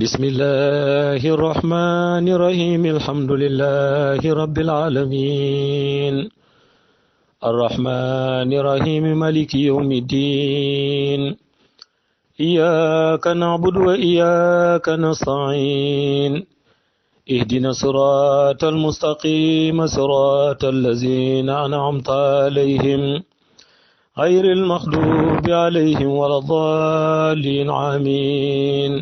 بسم الله الرحمن الرحيم الحمد لله رب العالمين الرحمن الرحيم مالك يوم الدين إياك نعبد وإياك نستعين اهدنا الصراط المستقيم صراط الذين أنعمت عليهم غير المغضوب عليهم ولا الضالين آمين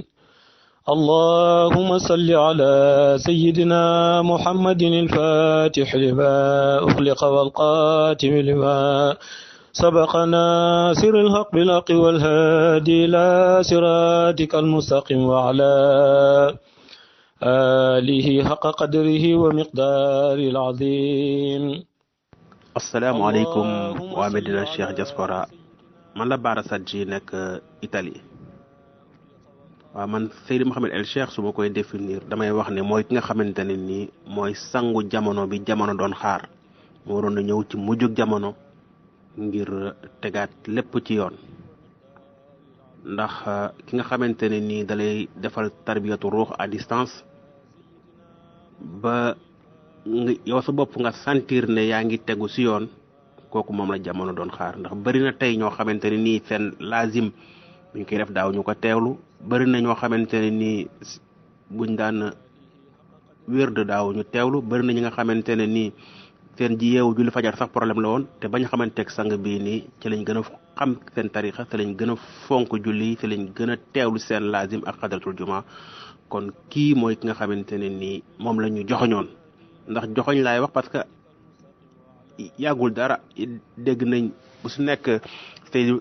اللهم صل على سيدنا محمد الفاتح لما أغلق والقاتم لما سبق ناصر الحق بالحق والهادي إلى صراطك المستقيم وعلى آله حق قدره ومقداره العظيم. السلام عليكم ومدينة الشيخ جاسبورا man la Bara Sadji nekk Italie. waaw man Seydi Mouhamed El Cheikh su ma koy définir damay wax ne mooy ki nga xamante ne nii mooy sangu jamono bi jamono doon xaar moo waroon a ñëw ci mujjug jamono ngir tegaat lépp ci yoon ndax ki nga xamante ne nii dalay defal tarbiyatu ruux à distance ba yow sa bopp nga sentir ne yaa ngi tegu si yoon kooku moom la jamono doon xaar ndax bari na tey ñoo xamante ne nii seen lazim buñ koy def daaw ñu ko teewlu bari na ñoo xamante ne nii buñ daan wér de daaw ñu teewlu bari na ñi nga xamante ne nii seen ji yeewu julli fajar sax problème la woon te bañ xamanteeg sang bii nii ci lañ gën a xam seen tarixa ci lañ gën a fonk julli ci lañ gën a teewlu seen lazim ak xadratul juma kon kii mooy ki nga xamante ne nii moom la ñu joxoñoon ndax joxoñ laay wax parce que yàggul dara dégg nañ bu su nekk tey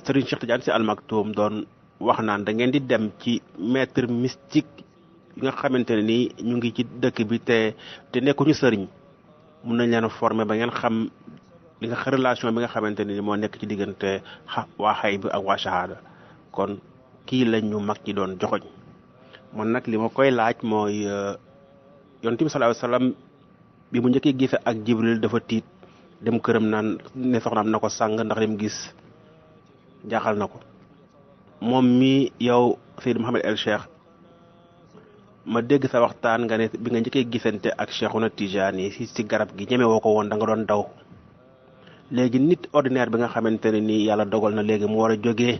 Serigne Cheikh Tidiane Sy Al Maktoum doon wax naan da ngeen di dem ci maître mystique yi nga xamante ne nii ñu ngi ci dëkk bi te nekkuñu sëriñ mun nañ leen a former ba ngeen xam li nga relation bi nga xamante ne ni moo nekk ci diggante waa xay bi ak waa shahada kon kii lañ ñu mag ñi doon joxoñ man nag li ma koy laaj mooy yonent bi sallallahu alayhi wasallam bi mu njëkkee gise ak Jibril dafa tiit dem këram naan ne soxnaam na ko sàng ndax lim gis jaaxal na ko moom mi yow Seydi Mouhamed El Cheikh ma dégg sa waxtaan nga ne bi nga njëkkee gisante ak Cheikhuna Tijani si garab gi ñeme woo ko woon da nga doon daw léegi nit ordinaire bi nga xamante ne nii yàlla dogal na léegi mu war a jógee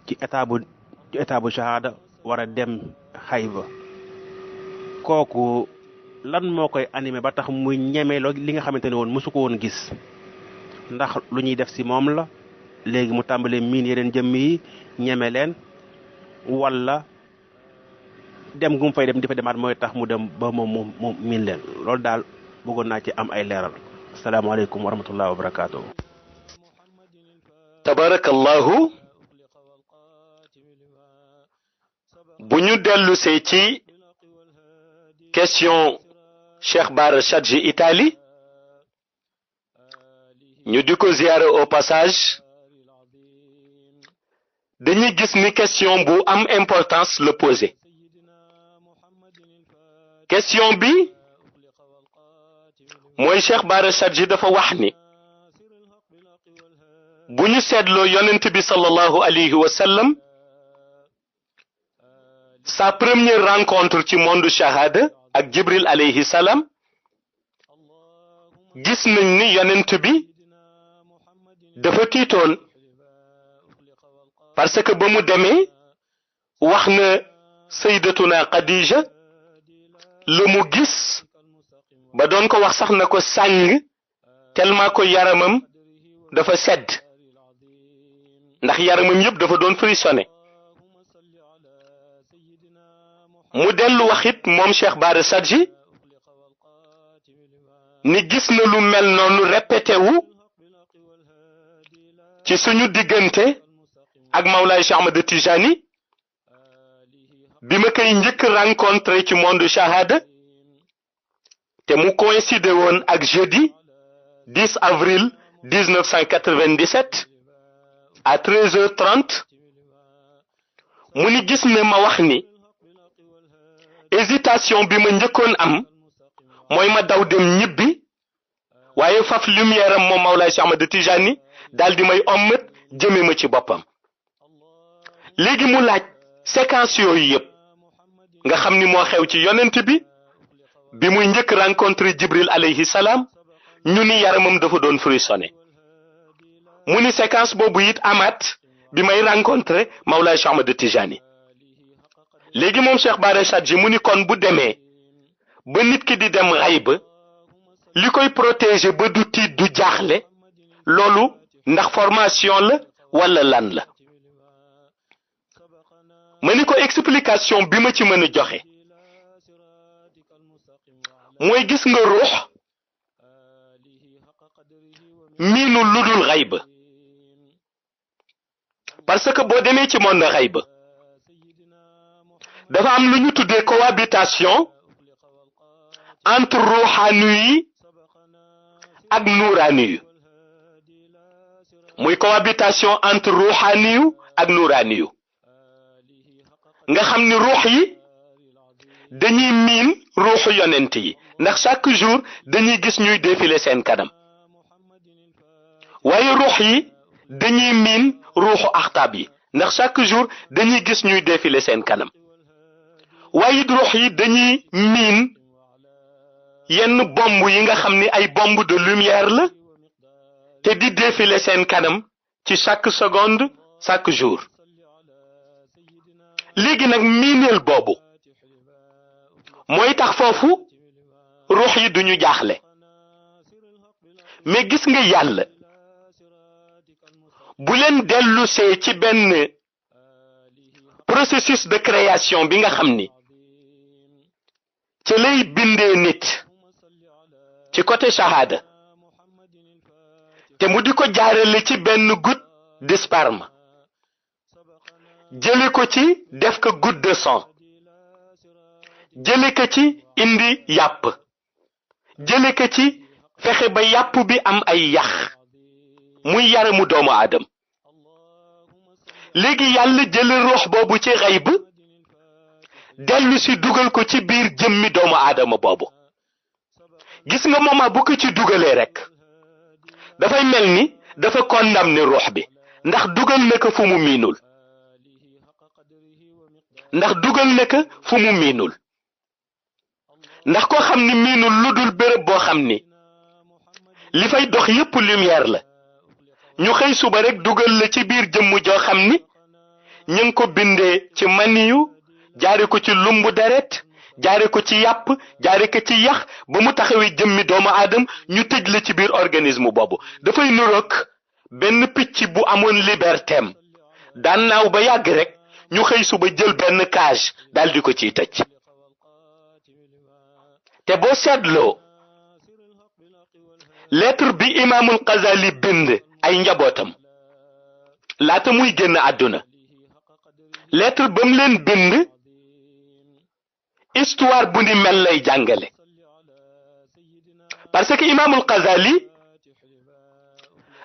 ci état bu shahada war a dem xayba kooku lan moo koy animé ba tax muy ñeme li nga xamante ne woon mosu ko woon gis ndax lu ñuy def si moom la léegi mu tàmbalee miin yeneen jëmm yi ñeme leen wala dem gu mu fay dem di fa demaat mooy tax mu dem ba moom miin leen loolu daal bëggoon naa ci am ay leeral asalaamaaleykum wa rahmatullahi wa barakaatu. tabarakallahu bu ñu dellusee ci question Cheikh Bara Sadji Italie ñu di ko ziyaare au passage dañuy gis ni question bu am importance le poser question bi mooy Cheikh Bara Sadji dafa wax ni bu ñu seetloo yonent bi sallallahu alayhi wa sallam sa première rencontre ci monde shahada ak Jibril alayhi salam gis nañ ni yonent bi dafa tiitoon parce que ba mu demee wax na sayyidatuna Khadija lu mu gis ba doon ko wax sax na ko sàng tellement ko yaramam dafa sedd ndax yaramam yëpp dafa doon frissonné mu dellu waxit moom Cheikh Bara Sadji ni gis na lu mel noonu répété wu ci suñu diggante ak Mawlaay Cheikh Ahmad Tijani bi ma koy njëkk rencontré ci monde shahada te mu coïncide woon ak jeudi 10 avril 1997 à 13h30 mu ni gis ne ma wax ni hésitation bi ma njëkkoon am mooy ma daw dem ñibbi waaye faf lumière am moom Mawlaay Cheikh Ahmad Tijani daal di may ommat jëme ma ci boppam léegi mu laaj séquence yooyu yëpp nga xam ni moo xew ci yonent bi muy njëkk rencontré Jibril alayhi salaam ñu ni yaramam dafa doon frissonné mu ni séquence boobu it amaat bi may rencontré Mawlaay Cheikh Ahmad Tijani léegi moom Cheikh Bara Sadji mu ni kon bu demee ba nit ki di dem xayba li koy protéger ba du tiit du jaaxle loolu ndax formation la wala lan la ma ni ko explication bi ma ci mën a joxe mooy gis nga ruux miinu ludul xayba parce que boo demee ci monde xayba dafa am lu ñu tuddee cohabitation entre ruuxaanu yi ak nuuraani yu muy cohabitation entre ruuxaani yu ak nuuraani yu nga xam ni ruux yi dañuy miin ruuxu yonent yi ndax chaque jour dañuy gis ñuy défiler seen kanam waaye ruux yi dañuy miin ruuxu axtaab yi ndax chaque jour dañuy gis ñuy défiler seen kanam waaye ruux yi dañuy miin yenn bomb yi nga xam ni ay bombe de lumière la te di défiler seen kanam ci chaque seconde chaque jour léegi nag miineel boobu mooy tax foofu ruux yi duñu jaaxle mais gis nga yàlla bu leen dellusee ci benn processus de création bi nga xam ni ci lay bindee nit ci côté shahada te mu di ko jaarale ci benn goutte de sperme jële ko ci def ko goutte de sang jële ko ci indi yàpp jële ko ci fexe ba yàpp bi am ay yax muy yaramu doomu aadam léegi yàlla jële ruux boobu ci xayb dellu si dugal ko ci biir jëmmi doomu aadama boobu gis nga moment bu ko ci dugalee rek dafay mel ni dafa condamné ruux bi ndax dugal na ko fu mu miinul ndax dugal na ko fu mu miinul ndax koo xam ni miinul lu dul béréb boo xam ni li fay dox yépp lumière la ñu xëy suba rek dugal la ci biir jëmm joo xam ni ñu ngi ko bindee ci maniyu jaare ko ci lumbu deret jaare ko ci yàpp jaare ko ci yax ba mu taxawee jëmmi doomu aadam ñu tëj la ci biir organisme boobu dafay nuroog benn picc bu amoon libertéem daan naaw ba yàgg rek ñu xëy suba jël benn cage daal di ko ciy tëj te boo seetloo lettre bi imaamul Xazali bind ay njabootam laata muy génn àdduna lettre ba mu leen bind histoire bu ni mel lay jàngale parce que imaamul Xazali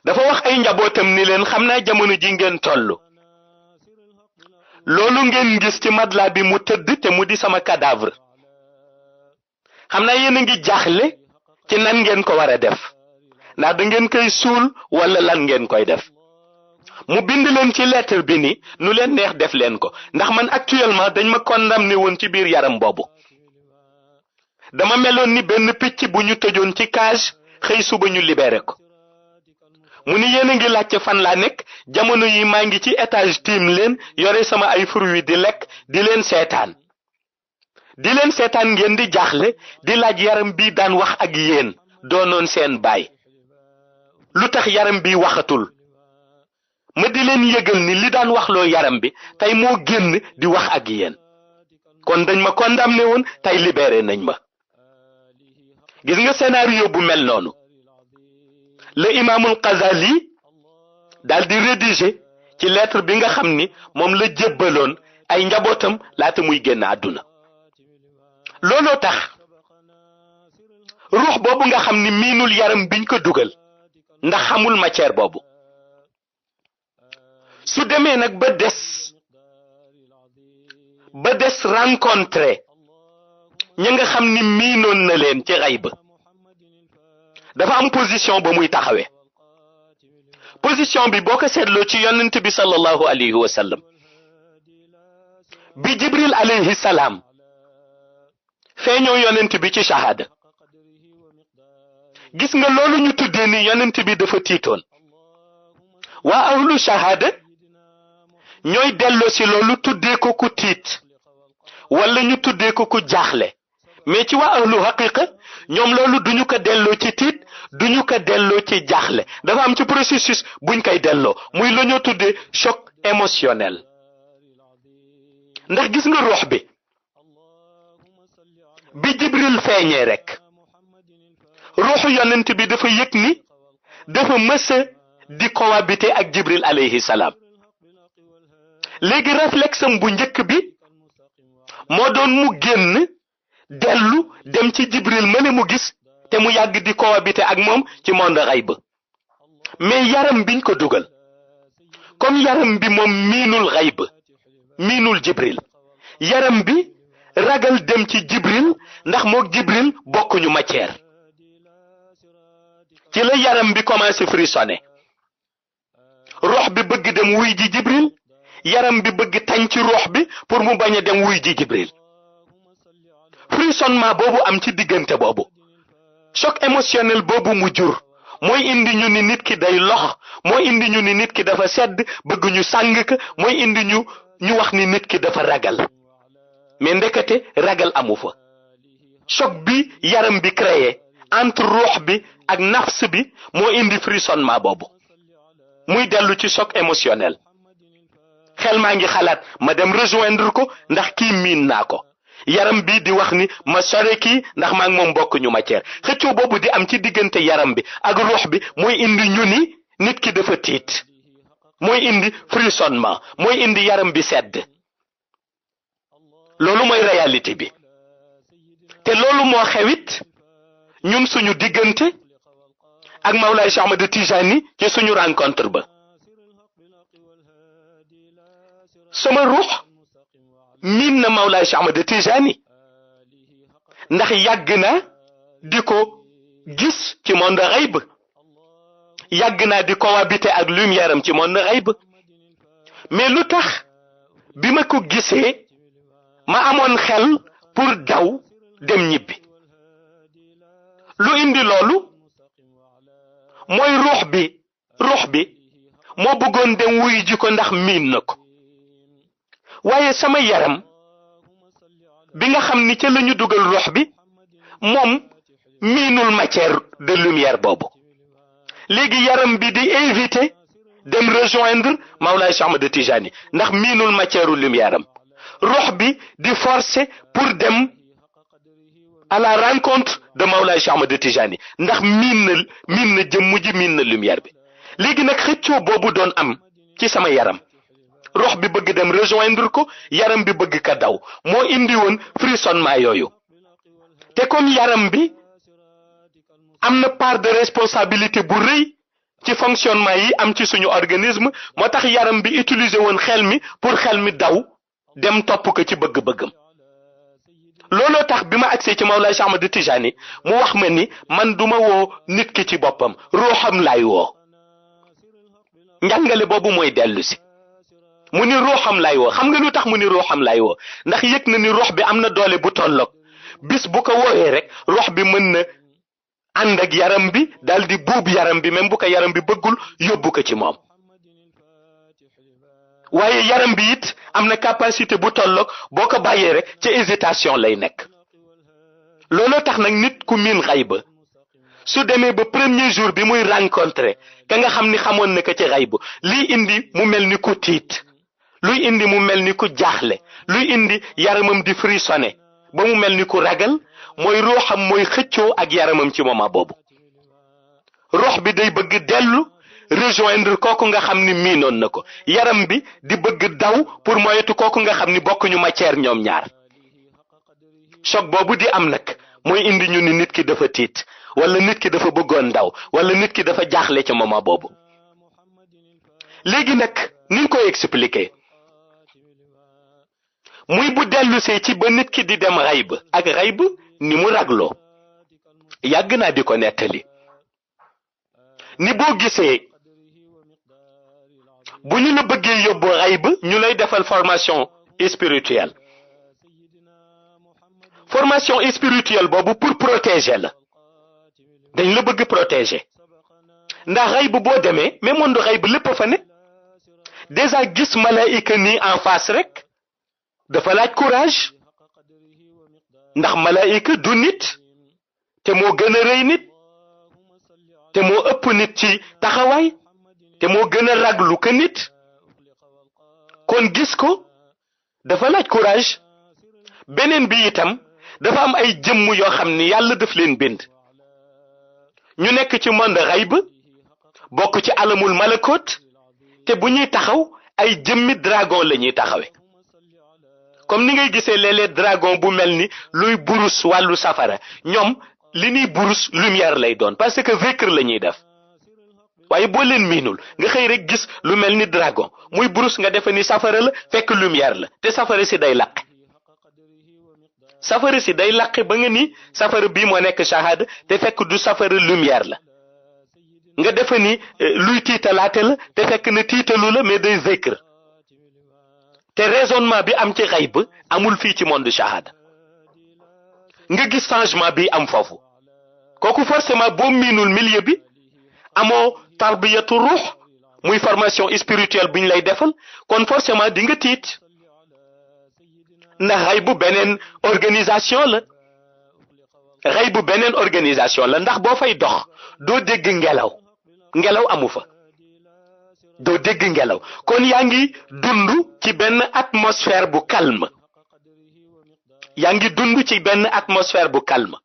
dafa wax ay njabootam ni leen xam naa jamono ji ngeen toll loolu ngeen gis ci madla bi mu tëdd te mu di sama cadavre xam naa yéen a ngi jaaxle ci nan ngeen ko war a def ndax da ngeen koy suul wala lan ngeen koy def mu bind leen ci lettre bi ni nu leen neex def leen ko ndax man actuellement dañ ma condamné woon ci biir yaram boobu dama meloon ni benn picc bu ñu tëjoon ci cage xëy suba ñu libéré ko mu ni yéen a ngi laajte fan laa nekk jamono yi maa ngi ci étage tiim leen yore sama ay fruits di lekk di leen seetaan ngeen di jaaxle di laaj yaram bi daan wax ak yéen doonoon seen baay lu tax yaram bi waxatul ma di leen yëgal ni li daan waxloo yaram bi tey moo génn di wax ak yéen kon dañ ma condamné woon tey libéré nañ ma gis nga scénario bu mel noonu le imaamul Xazali daal di rédiger ci lettre bi nga xam ni moom la jébbaloon ay njabootam laata muy génn àdduna looloo tax ruux boobu nga xam ni miinul yaram biñ ko dugal ndax xamul matière boobu su demee nag ba des rencontré ña nga xam ni miinoon na leen ci xayba dafa am position ba muy taxawee position bi boo ko seetloo ci yonent bi sallallahu alayhi wa sallam bi Jibril alayhi salaam feeñoo yonent bi ci shahada gis nga loolu ñu tuddee ni yonent bi dafa tiitoon waa ahlu shahada ñooy delloo si loolu tuddee ko ku tiit wala ñu tuddee ko ku jaaxle mais ci waa ahlu haqiqa ñoom loolu duñu ko delloo ci tiit duñu ko delloo ci jaaxle dafa am ci processus buñ koy delloo muy la ñoo tuddee choc émotionnel ndax gis nga ruux bi Jibril feeñee rek ruuxu yonent bi dafa yëg ni dafa mësa di cohabiter ak Jibril alayhi salaam léegi réflexe am bu njëkk bi moo doon mu génn dellu dem ci Jibril mëne mu gis te mu yàgg di cohabiter ak moom ci monde xayb mais yaram biñ ko dugal comme yaram bi moom miinul xayb miinul Jibril yaram bi ragal dem ci Jibril ndax mook Jibril bokkuñu matière ci la yaram bi commencé frissonner ruux bi bëgg dem wuy ji Jibril yaram bi bëgg tañ ci ruux bi pour mu bañ a dem wuy ji Jibril frissonnement boobu am ci diggante boobu choc émotionnel boobu mu jur mooy indi ñu ni nit ki day lox mooy indi ñu ni nit ki dafa sedd bëgg ñu sàng ka mooy indi ñu wax ni nit ki dafa ragal mais ndekete ragal amu fa choc bi yaram bi créé entre ruux bi ak nafs bi moo indi frissonnement boobu muy dellu ci choc émotionnel xel maa ngi xalaat ma dem rejoindre ko ndax kii miin naa ko yaram bi di wax ni ma sore kii ndax maa ngi moom bokk ñu matière xëccoo boobu di am ci diggante yaram bi ak ruux bi mooy indi ñu ni nit ki dafa tiit mooy indi frissonnement mooy indi yaram bi sedd loolu mooy réalité bi te loolu moo xewit ñun suñu diggante ak Mawlaay Cheikh Ahmad Tijani ci suñu rencontre ba sama ruux miin na Mawlaay Cheikh Ahmad Tijani ndax yàgg na di ko gis ci monde xayb yàgg naa di cohabiter ak lumière am ci monde xayb mais lu tax bi ma ko gisee ma amoon xel pour daw dem ñibbi lu indi loolu mooy ruux bi moo bëggoon dem wuy ji ko ndax miin na ko waaye sama yaram bi nga xam ni ca la ñu dugal ruux bi moom miinul matière de lumière boobu léegi yaram bi di éviter dem rejoindre Mawlaay Cheikh Ahmad Tijani ndax miinul matière lumière am ruux bi di forcer pour dem à la rencontre de Mawlaay Cheikh Ahmad Tijani ndax miin na jëmm ji miin na lumière bi léegi nag xëccoo boobu doon am ci sama yaram ruux bi bëgg dem rejoindre ko yaram bi bëgg ka daw moo indi woon frissonnement yooyu te comme yaram bi am na part de responsabilité bu rëy ci fonctionnement yi am ci suñu organisme moo tax yaram bi utiliser woon xel mi pour xel mi daw dem topp ko ci bëgg-bëggam looloo tax bi ma agsee ci Mawlaay Cheikh Ahmad Tijani mu wax ma ni man duma woo nit ki ci boppam ruuxam laay woo njàngale boobu mooy dellu si mu ni ruuxam laay woo xam nga lu tax mu ni ruuxam laay woo ndax yëg na ni ruux bi am na doole bu tolloog bis bu ko wooyee rek ruux bi mën na ànd ak yaram bi daal di buub yaram bi même bu ko yaram bi bëggul yóbbu ko ci moom waaye yaram bi it am na capacité bu tolloog boo ko bàyyee rek ca hésitation lay nekk looloo tax nag nit ku miin xayba su demee ba premier jour bi muy rencontré ka nga xam ni xamoon na ko ci xayba liy indi mu mel ni ku tiit luy indi mu mel ni ku jaaxle luy indi yaramam di frissonné ba mu mel ni ku ragal mooy ruuxam mooy xëccoo ak yaramam ci moment boobu ruux bi day bëgg dellu rejoindre kooku nga xam ni miinoon na ko yaram bi di bëgg daw pour moyetu kooku nga xam ni bokkuñu matière ñoom ñaar choc boobu di am nag mooy indi ñu ni nit ki dafa tiit wala nit ki dafa bëggoon daw wala nit ki dafa jaaxle ci moment boobu léegi nag ni nga koy expliquer muy bu dellusee ci ba nit ki di dem xayb ak xayb ni mu ragloo yàgg naa di ko nettali ni boo gisee bu ñu la bëggee yóbbu xayb ñu lay defal formation spirituelle formation spirituelle boobu pour protéger la dañ la bëgg protéger ndax xayb boo demee mais monde xayb lépp fa ne déjà gis malaayika nii en face rek dafa laaj courage ndax malaayika du nit te moo gën a rëy nit te moo ëpp nit ci taxawaay te moo gën a raglu que nit kon gis ko dafa laaj courage beneen bi itam dafa am ay jëmm yoo xam ni yàlla daf leen bind ñu nekk ci monde xayb bokk ci alamul malakot te bu ñuy taxaw ay jëmmi dragon la ñuy taxawe comme ni ngay gisee léeg-léeg dragon bu mel ni luy burus wàllu safara ñoom li ñuy burus lumière lay doon parce que zikr la ñuy def waaye boo leen miinul nga xëy rek gis lu mel ni dragon muy burus nga defe ni safara la fekk lumière la te safara si day laqe safara si day laqe ba nga ni safara bii moo nekk shahada te fekk du safara lumière la nga defe ni luy tiitalaate la te fekk na tiitalu la mais day zikr te raisonnement bi am ci xayb amul fii ci monde shahada nga gis changement bi am foofu kooku forcément boo miinul milieu bi amoo tarbiyatu ruux muy formation spirituelle buñ lay defal kon forcément di nga tiit ndax xayb beneen organisation la xayb beneen organisation la ndax boo fay dox doo dégg ngelaw amu fa doo dégg ngelaw kon yaa ngi dund ci benn atmosphère bu calme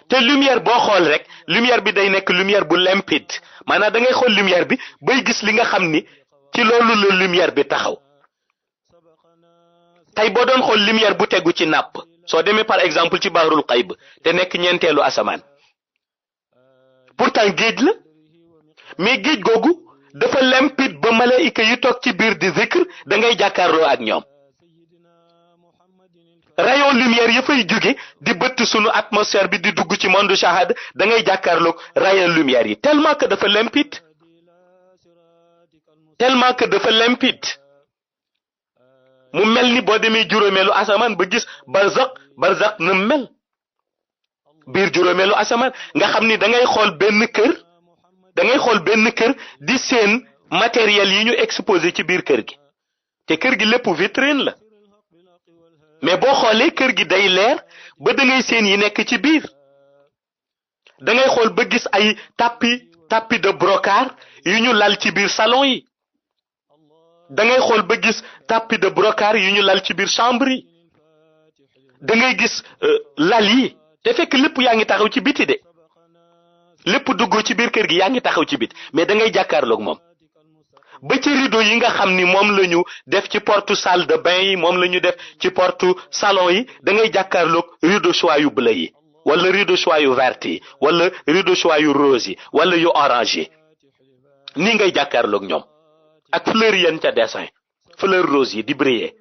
te lumière boo xool rek lumière bi day nekk lumière bu limpide maanaam da ngay xool lumière bi bay gis li nga xam ni ci loolu la lumière bi taxaw tey boo doon xool lumière bu tegu ci napp soo demee par exemple ci bahrul xayb te nekk ñeenteelu asamaan pourtant géej la mais géej googu dafa limpide ba malaayika yi toog ci biir di zikr da ngay jàkkaarloo ak ñoom rayon lumière ya fay jóge di bëtt sunu atmosphère bi di dugg ci monde shahada da ngay jàkkaarloog rayon lumière yi tellement que dafa limpide mu mel ni boo demee juróomeelu asamaan ba gis barzaq na mel biir juróomeelu asamaan nga xam ni da ngay xool benn kër di seen matériel yi ñu exposé ci biir kër gi te kër gi lépp vitrine la mais boo xoolee kër gi day leer ba da ngay seen yi nekk ci biir da ngay xool ba gis ay tapis de brocart yu ñu lal ci biir salon yi da ngay xool ba gis tapis de brocart yu ñu lal ci biir chambre yi da ngay gis lal yi te fekk lépp yaa ngi taxaw ci biti de lépp duggoo ci biir kër gi yaa ngi taxaw ci biti mais da ngay jàkkaarloog moom ba ci rideau yi nga xam ni moom la ñu def ci porte salle de bain yi moom la ñu def ci porte salon yi da ngay jàkkaarloog rideau choix yu bleu yi wala rideau choix yu vert yi wala rideau choix yu rose yi wala yu orange yi nii ngay jàkkaarloog ñoom ak fleur yan ca dessin fleur rose yi di briller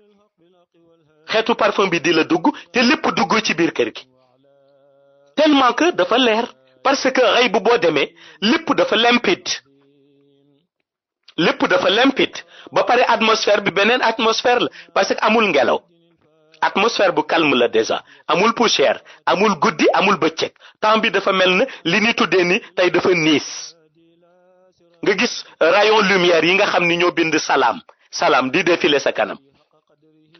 xeetu parfum bi di la dugg te lépp duggoo ci biir kër gi tellement que dafa leer parce que xëy bu boo demee lépp dafa limpide ba pare atmosphère bi beneen atmosphère la parce que amul ngelaw atmosphère bu calme la déjà amul poussière amul guddi amul bëccëg temps bi dafa mel na li ni tuddee ni tey dafa niis nga gis rayon lumière yi nga xam ni ñoo bind salaam di défiler sa kanam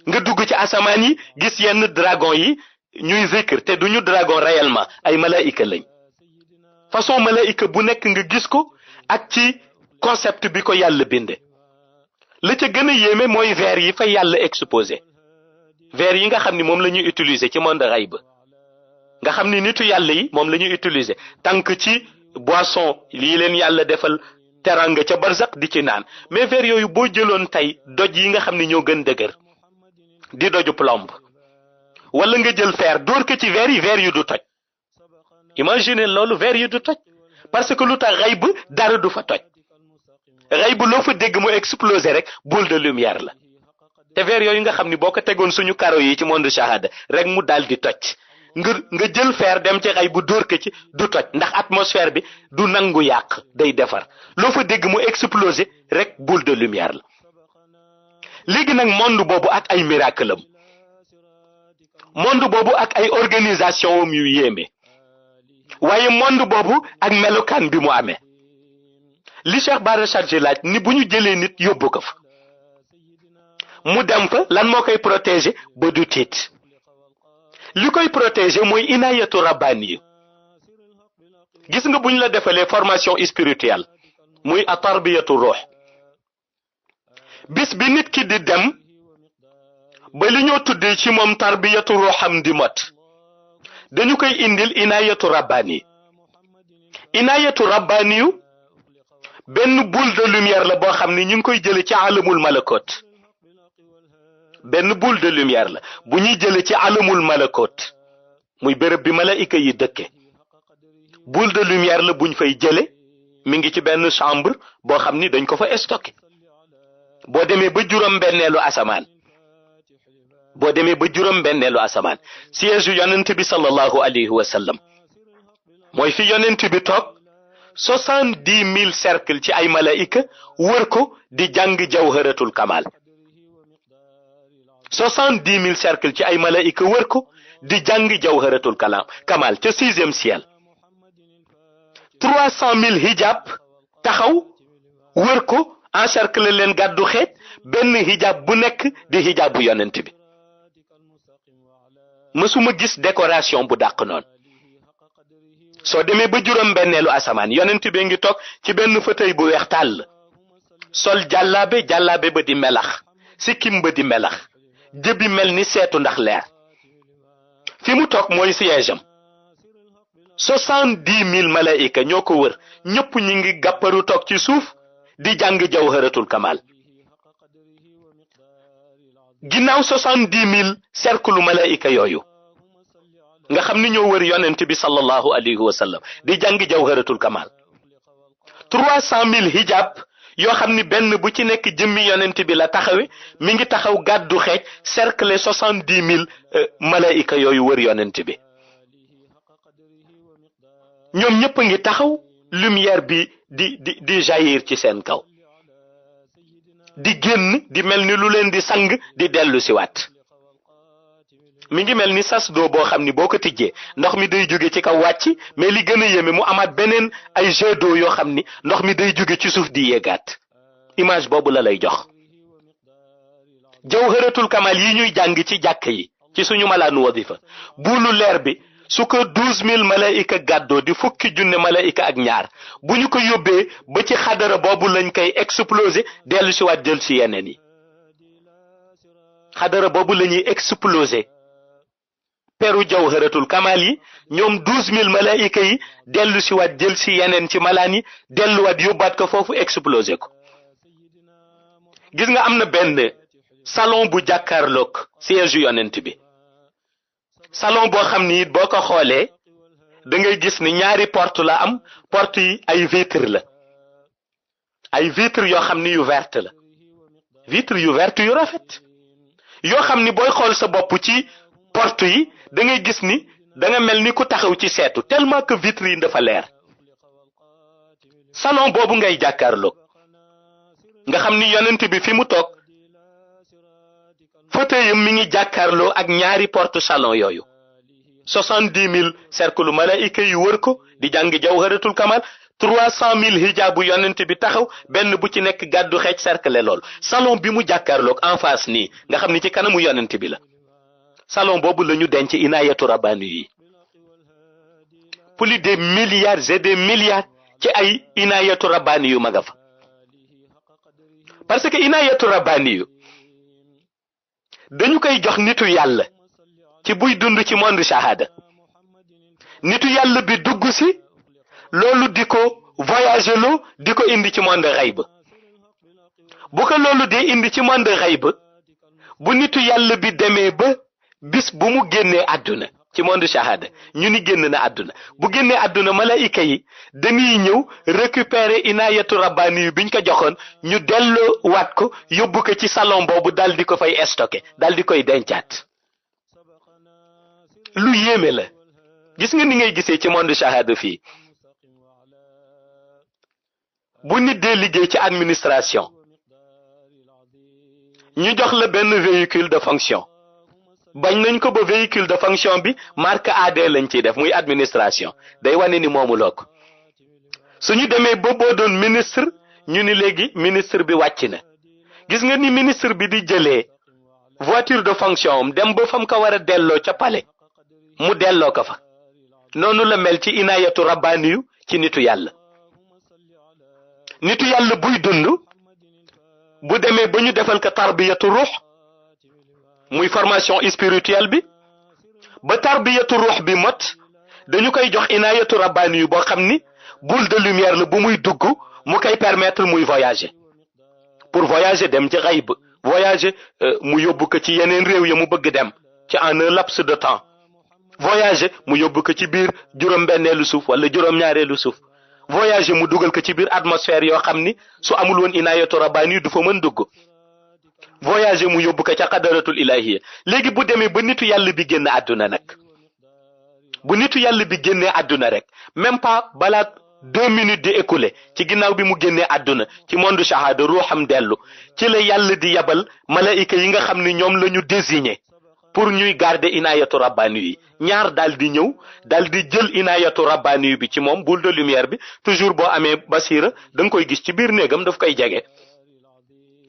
nga dugg ci asamaan yi gis yenn dragon yi ñuy zikr te duñu dragon réellement ay malaayika lañ façon malaayika bu nekk nga gis ko ak ci concept bi ko yàlla binde la ca gën a yéeme mooy verre yi fa yàlla exposé verre yi nga xam ni moom la ñuy utiliser ci monde xayb nga xam ni nitu yàlla yi moom la ñuy utiliser tànk ci boisson lii leen yàlla defal teranga ca barzak di ci naan mais verre yooyu boo jëloon tey doj yi nga xam ni ñoo gën dëgër di doju plomb wala nga jël fer dóor ko ci verre yu du toj imagine loolu verre yu du toj parce que lu tax xayb dara du fa toj xayb loo fa dégg mu explosé rek boule de lumière la te verre yooyu nga xam ni boo ko tegoon suñu karo yi ci monde shahada rek mu daal di toj nga jël fer dem ci xayb dóor ko ci du toj ndax atmosphère bi du nangu yàq day defar loo fa dégg mu explosé rek boule de lumière la léegi nag monde boobu ak ay miracle am monde boobu ak ay organisation am yu yéeme waaye monde boobu ak melokaan bi mu amee li Cheikh Bara Chargé laaj ni bu ñu jëlee nit yóbbu ko fa mu dem fa lan moo koy protéger ba du tiit li koy protéger mooy inayatu rabbani gis nga bu ñu la defalee formation spirituelle muy a tarbiyatu ruux bis bi nit ki di dem ba li ñoo tuddee ci moom tarbiyatu ruuxam di mot dañu koy indil inayatu rabbani benn boule de lumière la boo xam ne ñu ngi koy jële ci alamul malakot benn boule de lumière la bu ñuy jële ci alamul malakot muy béréb bi malaika yi dëkke boule de lumière la buñ fay jële mi ngi ci benn chambre boo xam ni dañ ko fa stocké boo demee ba juróom-benneelu asamaan siège yonent bi sallallahu alayhi wa sallam mooy fi yonent bi toog 70,000 cercle ci ay malaika wër ko di jàng jawharatul kamal 70,000 cercle ci ay malaika wër ko di jàng jawharatul kamal ca 6e ciel 300,000 hijab taxaw wër ko encercle leen gàddu xeet benn hijab bu nekk di hijab bu yonent bi mësuma gis décoration bu dàq noonu soo demee ba juróom-benneelu asamaan yonent bi ngi toog ci benn fauteuil bu weex tàll sol jàllaabe ba di melax sikkim ba di melax jëbi mel ni seetu ndax leer fi mu toog mooy siège am 70,000 malaika ñoo ko wër ñëpp ñi ngi gàpparu toog ci suuf di jàng jawharatul kamal ginnaaw 70,000 cercle malaika yooyu nga xam ni ñoo wër yonent bi sallallahu alayhi wa sallam di jàng jawharatul kamal 300,000 hijab yoo xam ni benn bu ci nekk jëmmi yonent bi la taxawe mi ngi taxaw gàddu xeej cercle 70,000 malaika yooyu wër yonent bi ñoom ñëpp ngi taxaw lumière bi di jaillir ci seen kaw di génn di mel ni lu leen di sang di dellu si waat mi ngi mel ni sas doo boo xam ni boo ko tijjee ndox mi day jóge ci kaw wàcc mais li gën a yéeme mu amaat beneen ay jet d'eau yoo xam ni ndox mi day jóge ci suuf di yeggaat image boobu la lay jox jawharatul kamal yi ñuy jàng ci jàkk yi ci suñu malaanu wadifa buulu leer bi su ko 12,000 malaika gàddoo di fukki junne malaika ak ñaar bu ñu ko yóbbee ba ci xadara boobu lañ koy exploser dellu si waat jël si yeneen yi xadara boobu la ñuy exploser peru jawharatul kamal yi ñoom 12,000 malaika yi dellu si waat jël si yeneen ci malaan yi delluwaat yóbbaat ko foofu exploser ko gis nga am na benn salon bu jàkkaarloog siège yonent bi salon boo xam ni it boo ko xoolee da ngay gis ni ñaari porte la am porte yi ay vitre la ay vitre yoo xam ni yu verte la vitre yu verte yu rafet yoo xam ni booy xool sa bopp ci porte yi da ngay gis ni da nga mel ni ku taxaw ci seetu tellement que vitre yi dafa leer salon boobu ngay jàkkaarloog nga xam ni yonent bi fi mu toog fauteuil mi ngi jàkkaarloo ak ñaari porte salon yooyu 70,000 cercle malaika yu wër ko di jàng jawharatul kamal 300,000 hijabu yonent bi taxaw benn bu ci nekk gàddu xeej cercle lool salon bi mu jàkkaarloog en face nii nga xam ni ci kanamu yonent bi la salon boobu la ñu denc inayatu rabbani yi plus des milliards et des milliards ci ay inayatu rabbani yu maga fa parce que inayatu rabbani yu dañu koy jox nitu yàlla ci buy dund ci monde shahada nitu yàlla bi dugg si loolu di ko voyager loo di ko indi ci monde xayb bu ko loolu dee indi ci monde xayb bu nitu yàlla bi demee ba bis bu mu génnee àdduna ci monde shahada ñu ni génn na àdduna bu génnee àdduna malaika yi dañuy ñëw récupérer inayatu rabbani yu biñ ko joxoon ñu delloo waat ko yóbbu ko ci salon boobu dal di ko fay stocké dal di koy dencaat lu yéeme la gis nga ni ngay gisee ci monde shahada fii bu nit dee liggéey ci administration ñu jox la benn véhicule de fonction bañ nañ ko ba véhicule de fonction bi marque AD lañ ciy def muy administration day wane ni moomuloo ko suñu demee ba boo doon ministre ñu ni léegi ministre bi wàcc na gis nga ni ministre bi di jëlee voiture de fonction am dem ba fam ko war a delloo ca palais mu delloo ko fa noonu la mel ci inayatu rabbaniyu ci nitu yàlla buy dund bu demee ba ñu defal ko tarbiyatu ruux muy formation spirituelle bi ba tarbiyatu ruux bi mot dañu koy jox inayatu rabbaniyu boo xam ni boule de lumière la bu muy dugg mu koy permettre muy voyager pour voyager dem ci xayb voyager mu yóbbu ko ci yeneen réew ya mu bëgg dem ci en un laps de temps voyager mu yóbbu ko ci biir juróom-benneelu suuf wala juróom-ñaareelu suuf voyager mu dugal ko ci biir atmosphère yoo xam ni su amul woon inayatu rabbani du fa mën dugg voyager mu yóbbu ko ca qadaratul ilahiyya léegi bu demee ba nitu yàlla bi génn àdduna nag bu nitu yàlla bi génnee àdduna rek même pas balaa 2 minutes di écoulé ci ginnaaw bi mu génnee àdduna ci monde shahada ruuxam dellu ci la yàlla di yabal malaika yi nga xam ni ñoom la ñu désigné pour ñuy garder inayatu rabbani yi ñaar daal di ñëw daal di jël inayatu rabbani bi ci moom boule de lumière bi toujours boo amee basira da nga koy gis ci biir néegam daf koy jege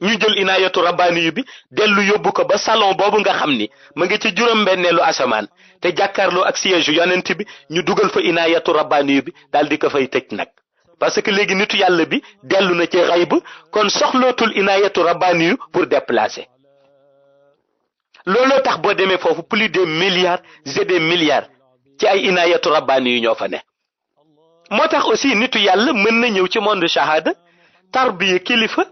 ñu jël inayatu rabbani bi dellu yóbbu ko ba salon boobu nga xam ni ma ngi ci juróom-benneelu asamaan te jàkkaarloo ak siège yonent bi ñu dugal fa inayatu rabbani bi daal di ko fay tëj nag parce que léegi nitu yàlla bi dellu na ci xayb kon soxlootul inayatu rabbani pour déplacer looloo tax boo demee foofu plus de milliards et des milliards ci ay inayatu rabbani yu ñoo fa ne moo tax aussi nitu yàlla mën na ñëw ci monde shahada tarbiya kilifa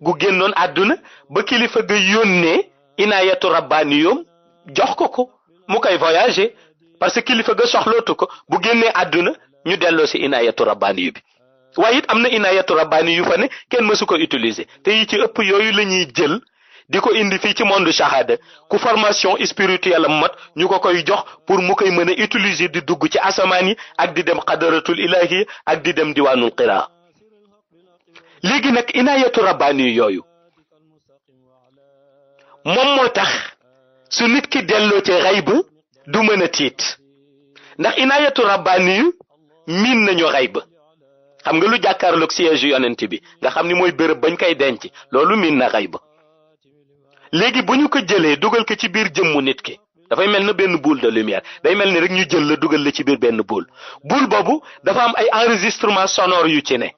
gu génnoon àdduna ba kilifa ga yónnee inayatu rabbani yoom jox ko mu koy voyager parce que kilifa ga soxlootu ko bu génnee àdduna ñu delloo si inayatu rabbani bi waaye it am na inayatu rabbani yu fa ne kenn mësu ko utiliser te yi ci ëpp yooyu la ñuy jël di ko indi fii ci monde shahada ku formation spirituelle am mat ñu ko koy jox pour mu koy mën a utiliser di dugg ci asamaan yi ak di dem qadaratul ilahi ak di dem diwaanul qiraa léegi nag inayatu rabbani yooyu moom moo tax su nit ki delloo ci xayb du mën a tiit ndax inayatu rabbani yu miin nañu xayb xam nga lu jàkkaarloog siège yonent bi nga xam ni mooy béréb bañ koy denc loolu miin na xayb léegi bu ñu ko jëlee dugal ko ci biir jëmmu nit ki dafay mel na benn boule de lumière day mel ni rek ñu jël la dugal la ci biir benn boule boobu dafa am ay enregistrement sonore yu ci ne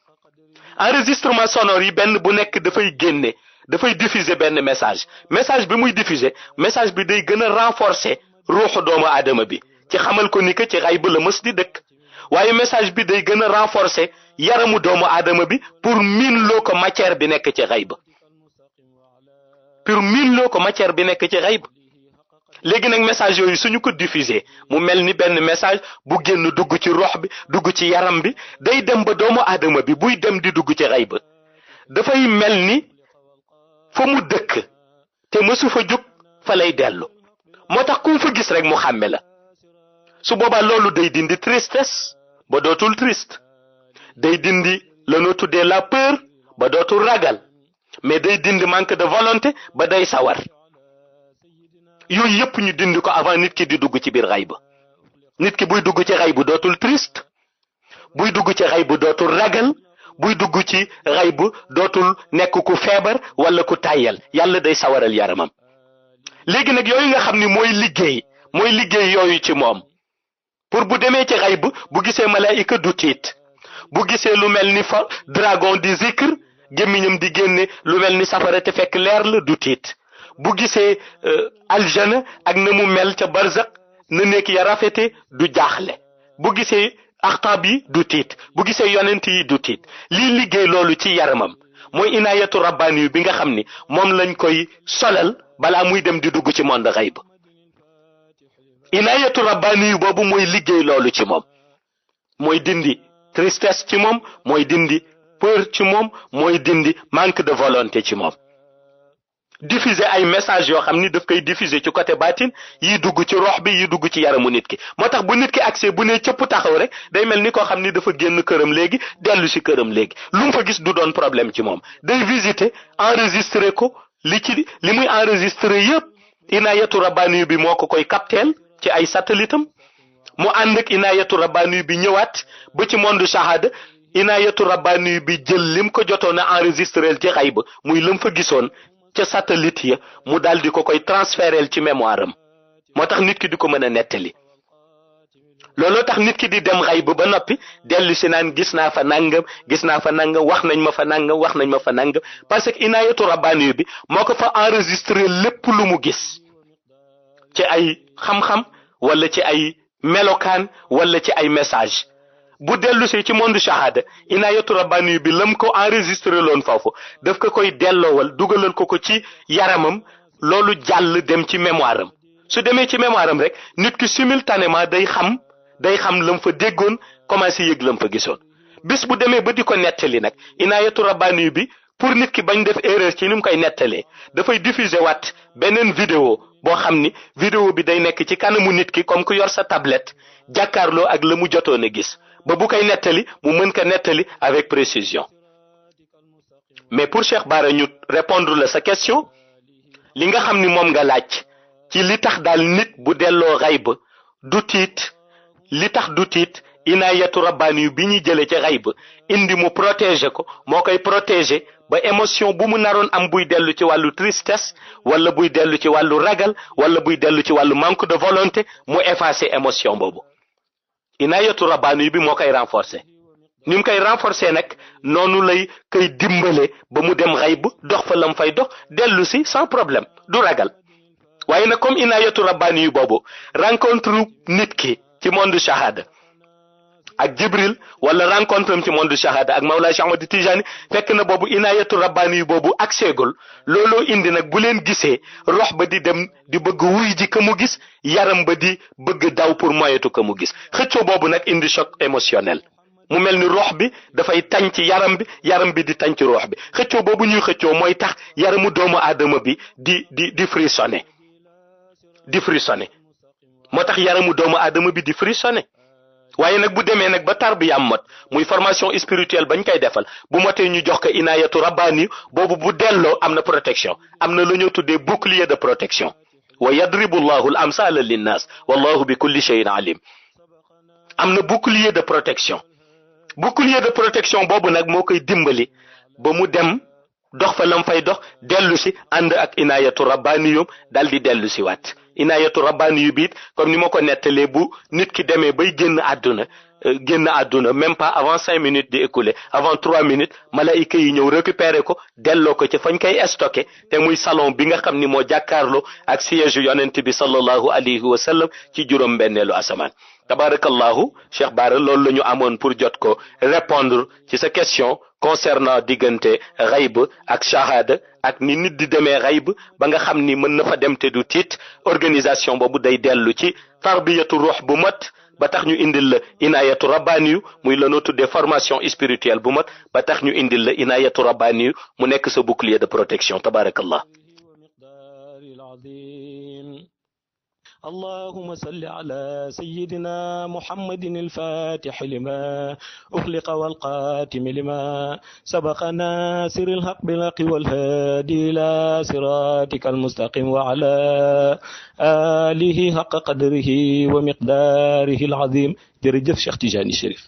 enregistrement sonore yi benn bu nekk dafay génne dafay diffuser benn message bi muy diffuser message bi day gën a renforcer ruuxu doomu aadama bi ci xamal ko ni que ci xayb la mës di dëkk waaye message bi day gën a renforcer yaramu doomu aadama bi pour miin loo ko matière bi nekk ci xayb ci xayb léegi nag message yooyu suñu ko diffuser mu mel ni benn message bu génn dugg ci ruux bi dugg ci yaram bi day dem ba doomu aadama bi buy dem di dugg ci xayb dafay mel ni fa mu dëkk te mësu fa jóg fa lay dellu moo tax ku fa gis rek mu xàmme la su boobaa loolu day dindi tristesse ba dootul triste day dindi la noo tuddee la peur ba dootul ragal mais day dindi manque de volonté ba day sawar yooyu yëpp ñu dindi ko avant nit ki di dugg ci biir xayb nit ki buy dugg ci xayb dootul triste buy dugg ci xayb dootul ragal buy dugg ci xayb dootul nekk ku feebar wala ku tàyyal yàlla day sawaral yaramam léegi nag yooyu nga xam ni mooy liggéey yooyu ci moom pour bu demee ci xayb bu gisee malaayika du tiit bu gisee lu mel ni fa dragon di zikr gémmiñam di génne lu mel ni safara te fekk leer la du tiit bu gisee aljana ak na mu mel ca barzak na nekk ya rafete du jaaxle bu gisee axtaab yi du tiit bu gisee yonent yi du tiit lii liggéey loolu ci yaramam mooy inayatu rabbani bi nga xam ni moom lañ koy solal balaa muy dem di dugg ci monde xayb inayatu rabbani boobu mooy liggéey loolu ci moom mooy dindi tristesse ci moom mooy dindi peur ci moom mooy dindi manque de volonté ci moom diffuser ay message yoo xam ni daf koy diffuser ci côté baatin yi dugg ci rox bi yi dugg ci yaramu nit ki moo tax bu nit ki accès bu ne cëpp taxaw rek day mel ni koo xam ni dafa génn këram léegi dellu si këram léegi lu mu fa gis du doon problème ci moom day visiter enregistrer ko li muy enregistré yëpp inayatu rabbani bi moo ko koy capteel ci ay satellite am mu ànd ak inayatu rabbani bi ñëwaat ba ci monde shahada inayatu rabbani bi jël lim ko jotoon a enregistré ci xayba muy lam fa gisoon ca satellite ya mu daal di ko koy transféreel ci mémoire am moo tax nit ki di ko mën a nettali looloo tax nit ki di dem xayba ba noppi dellu si naan gis naa fa nangam wax nañ ma fa nangam parce que inayatu rabbani bi moo ko fa enregistré lépp lu mu gis ci ay xam-xam wala ci ay melokaan wala ci ay message bu dellu si ci monde shahada inayatu rabbani bi lam ko enregistré loon foofu daf ko koy delloowal dugalal ko ci yaramam loolu jàll dem ci mémoire am su demee ci mémoire am rek nit ki simultanément day xam lam fa déggoon commencé yëg lam fa gisoon bis bu demee ba di ko nettali nag inayatu rabbani bi pour nit ki bañ def erreur ci ni mu koy nettalee dafay diffuser waat beneen vidéo boo xam ni vidéo bi day nekk ci kanamu nit ki comme ku yor sa tablette jàkkaarloo ak la mu jotoon a gis ba bu koy nettali mu mën ko nettali avec précision. Mais pour Cheikh Bara ñu répondre la sa question li nga xam ni moom nga laaj ci li tax daal nit bu delloo xayba du tiit li tax du tiit inayatu rabbani bi ñuy jëlee ci xayba indi mu protéger ko moo koy protéger ba émotion bu mu naroon am buy dellu ci wàllu tristesse wala buy dellu ci wàllu ragal wala buy dellu ci wàllu manque de volonté mu effacer émotion boobu inayatu rabbani bi moo koy renforcer ni mu koy renforcer nag noonu lay koy dimbale ba mu dem xayb dox fa lam fay dox dellu si sans problème du ragal waaye nag comme inayatu rabbani boobu rencontre nit ki ci monde shahada ak Jibril wala rencontre am ci monde shahada ak Mawlaay Cheikh Ahmad Tijani fekk na boobu inayatu rabbani boobu ak seegul looloo indi nag bu leen gisee rox ba di dem di bëgg wuy ji ka mu gis yaram ba di bëgg daw pour moyetu ka mu gis xëccoo boobu nag indi choc émotionnel mu mel ni rox bi dafay tañ ci yaram bi di tañ ci rox bi xëccoo boobu ñuy xëccoo mooy tax yaramu doomu aadama bi di frissonner moo tax yaramu doomu aadama bi di frissonner waaye nag bu demee nag ba tarbiya am mot muy formation spirituelle bañ koy defal bu motee ñu jox ko inayatu rabbani boobu bu delloo am na protection am na lu ñu tuddee bouclier de protection wa yadribu llahu al amsala linnas wallahu bi kulli shay'in alim am na bouclier de protection boobu nag moo koy dimbali ba mu dem dox fa lam fay dox dellu si ànd ak inayatu rabbani yom dal di dellu si waat inayatu rabbani yu biit comme ni ma ko nettalee bu nit ki demee bay génn àdduna même pas avant 5 minutes di écoulé avant 3 minutes malaayika yi ñëw récupérer ko delloo ko ci fañ koy stocké te muy salon bi nga xam ni moo jàkkaarloo ak siège yonent bi sallallahu alayhi wa sallam ci juróom benneelu asamaan tabarakallahu Cheikh Bara loolu la ñu amoon pour jot ko répondre ci sa question concernant diggante xayb ak shahada ak ni nit di demee xayb ba nga xam ni mën na fa dem te du tiit organisation boobu day dellu ci tarbiyatu ruux bu mat ba tax ñu indil la inayatu rabbani muy la noo tuddee formation spirituelle bu mat ba tax ñu indil la inayatu rabbani mu nekk sa bouclier de protection tabarakallah. اللهم صل على سيدنا محمد الفاتح لما أخلق والقاتم لما سبق ناصر الحق بالحق والهادي إلى صراطك المستقيم وعلى آله حق قدره ومقداره العظيم. jërëjëf Cheikh Tidiane Chérif.